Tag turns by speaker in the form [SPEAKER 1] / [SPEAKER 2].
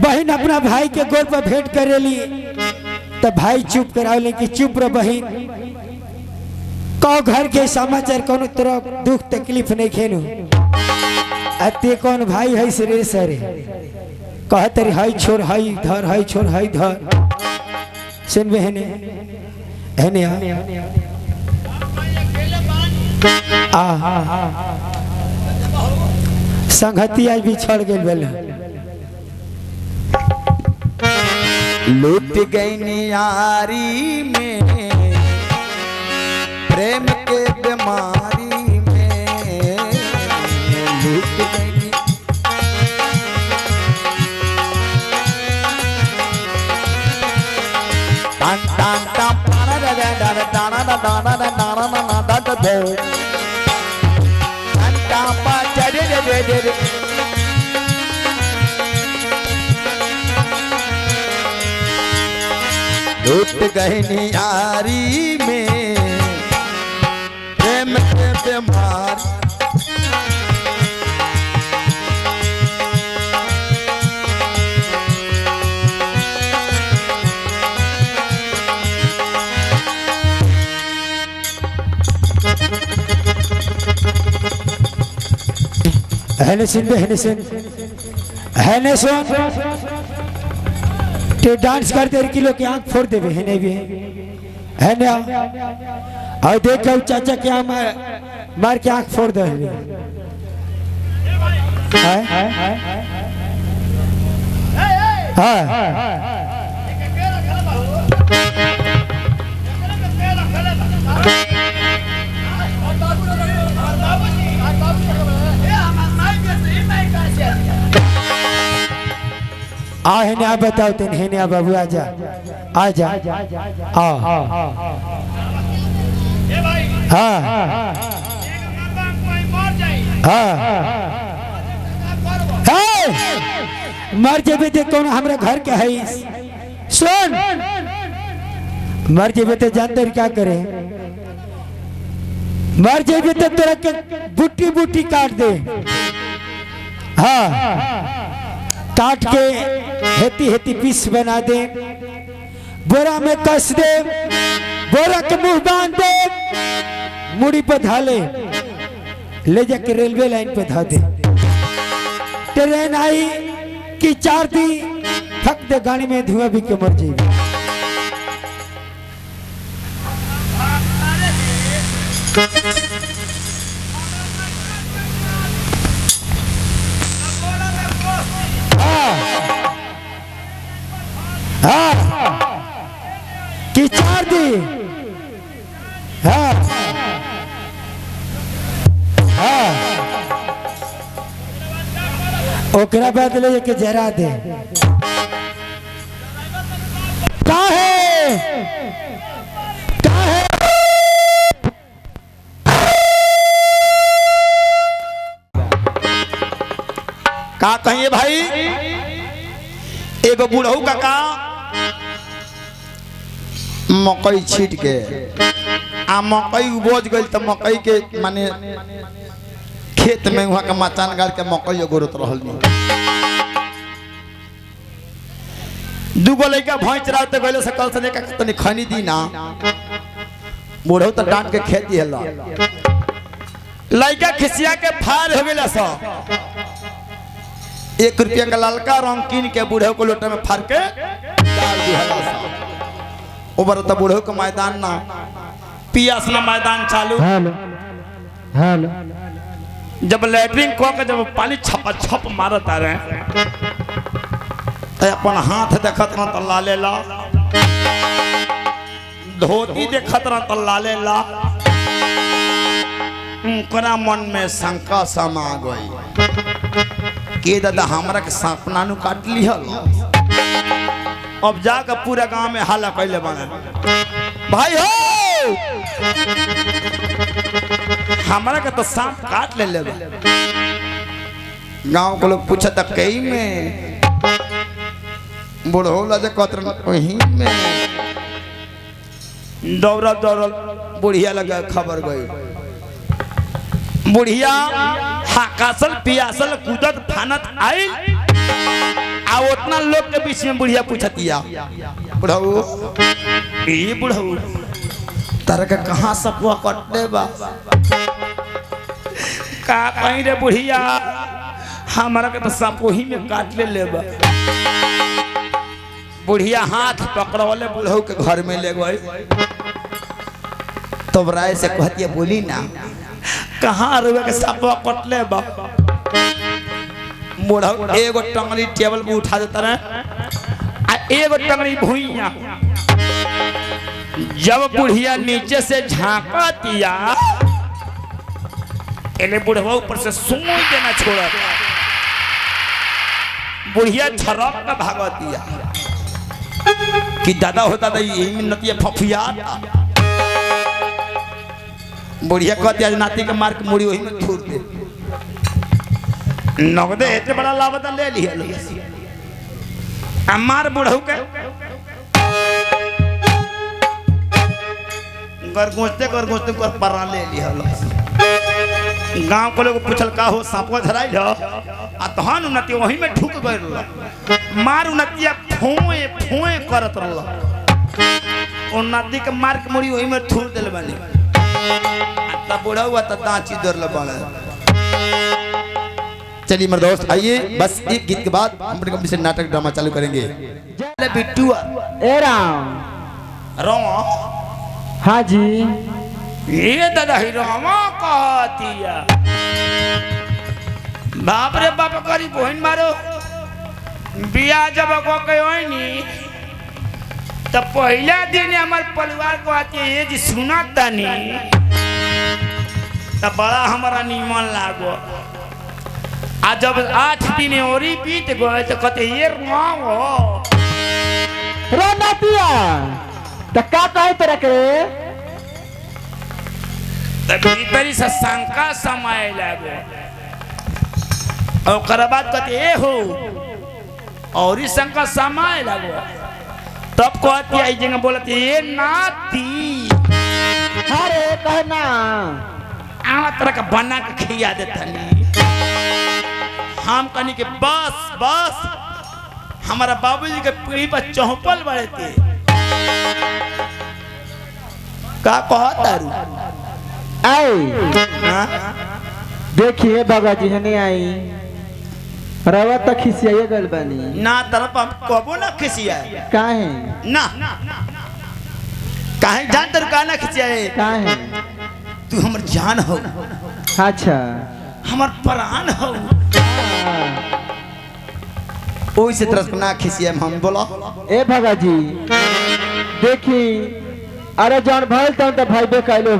[SPEAKER 1] बहन अपना भाई के गोर पर भेंट करेली तो भाई चुप करावले कि चुप रह बहन, कहो घर के समाचार कोनो तरह दुख तकलीफ नहीं खेनु, अते कौन भाई है रे सरे कहत रे हई छोड़ हई धर हई छोड़ हई धर। सुन बहने हेने आ संगति आज भी छड़ गई बेल
[SPEAKER 2] लूट गई नियारी में प्रेम के बीमारी में लूट गई टान टान टान पाना रे रे रे टाना दा टाना दा टाना ना ना दा दा दो टान टान पा चढ़े रे रे रे लूट गई नियारी में प्रेम के बीमार
[SPEAKER 1] हेने सुन हेने सुन ते डांस करते किलो की आंख फोड़ देवे है नहीं भी है ना। और देखो चाचा क्या मार के आंख फोड़ दे है ना बताओ तेन है ना बाबू आजा आजा हाँ हाँ मर जेबे ते कौन हमरा घर के है सुन मर जेबे ते जानते क्या करे मर जेबे ते तोरा के बूटी बूटी काट दे हाँ काट के हेती हेती पीस बना दे बोरा में कस दे बोरा के मुंह बांध दे मुड़ी पे धाले ले जाके रेलवे लाइन पे धा दे ट्रेन आई कि 4 दिन थक दे गाड़ी में धुआं भी के मर जाएगी। हाँ कि 4 दिन हाँ हाँ ओकरा बाद ले के जरा दे का है
[SPEAKER 2] का कहिए भाई एगो बुढ़ऊ काका मकई छीट के आ मकई उबोज गई तो मकई के माने खेत में वहां के मचान गाड़ के मकई गोरत रहल दूगो लड़का भैंस रात गले से कल से तनी खनी दी ना बुढ़ऊ तो डांट के खेती है लड़का खिसिया के फार हो गया सब 1 रुपया का ललका रंग कीन के बूढ़े को लोटे में फाड़ के डाल दिया ओबर तो बूढ़े को मैदान ना पियास ना मैदान चालू जब लैट्रिन को के जब पानी छप छप मारत आ रहे अपन हाथ देखत ना तो लाले ला धोती देखत ना तो लाले ला उनका मन में शंका समा गई के दादा हमरा के सपना नु काट लिहल अब जाकर पूरा गांव में हल्ला कैले बने भाई हो हमरा के तो सांप काट ले लेबे गांव के लोग पूछत कई में बुढ़ौला जे कतर वही में दौड़ा दौड़ बुढ़िया लगा खबर गई बुढ़िया हाकासल पियासल कूदत फानत आई आ आ उतना लोग के बीच में बुढ़िया पूछतिया बुढ़ऊ ये बुढ़ऊ तारा के कहाँ सपवा कटले बा का कहीं रे बुढ़िया हमारा के तो सपोही में काट ले बा बुढ़िया हाथ पकड़वले बुढ़ऊ के घर में ले गई तब राय से कहती बोली ना कहाँ रुआ के सपवा कटले बा बुढ़ऊ एगो टंगली टेबल पे उठा देता रहे आ एगो टंगली भुइया जब बुढ़िया नीचे से झांकतिया एले बुढ़वा ऊपर से सुई देना छोड़ा बुढ़िया छरक का भागतिया कि दादा होता था यही में नतिया फफिया बुढ़िया कहती आज नाती के मार के मुड़ी वही में थूर दे नगदे इतने बड़ा लाभता ले लिया हमार बुढ़ऊ के गरगोचते कर परा ले लिया गांव को लोग पूछल का हो सांपवा धराई आ तहन उन्नति वही में ढुक गए मार उन्नतिया फोए फोए करत रहल उन्नति के मार के मुड़ी वही में थूर दिल बनी तब बुढ़ा हुआ तब दांची दर बड़ा चलिए मेरे दोस्त आइए बस एक गीत के बाद हम अपने से नाटक ड्रामा चालू करेंगे बिट्टू
[SPEAKER 3] ए राम
[SPEAKER 2] रामा
[SPEAKER 3] हाँ जी
[SPEAKER 2] ये दादा ही रामा कहतिया बाप रे बाप करी बहन मारो बिया जब को कहोनी तो पहला दिन हमार परिवार को आती ये जी सुना तानी तो बड़ा हमारा नीमन लागो आ जब 8 दिन और बीत गए तो कहते ये राम हो
[SPEAKER 3] नतिया तो का कहे तेरा के
[SPEAKER 2] भीतरी से शंका समय लगे और बाद कहते ए हो और ही शंका समय लगो तब कहती आई जगह बोलती ये नाती
[SPEAKER 3] अरे कहना
[SPEAKER 2] आवा तरह का बना के खिया देता नहीं हम कहनी के बस बस हमारा बाबूजी के पीढ़ी पर चौपल बड़े थे का कहता रू
[SPEAKER 3] आई देखिए बाबा जी हने आई रवा तो खिसियाए गल बनी
[SPEAKER 2] ना तरफ हम कबो ना खिसिया
[SPEAKER 3] काहे
[SPEAKER 2] ना काहे जान तर का ना खिसियाए
[SPEAKER 3] काहे
[SPEAKER 2] तू हमर जान हो
[SPEAKER 3] अच्छा
[SPEAKER 2] हमर प्राण हो ओई से तरफ ना खिसिया हम बोला
[SPEAKER 3] ए बाबा जी देखी अरे जौन भइल तो भाई बे कहलो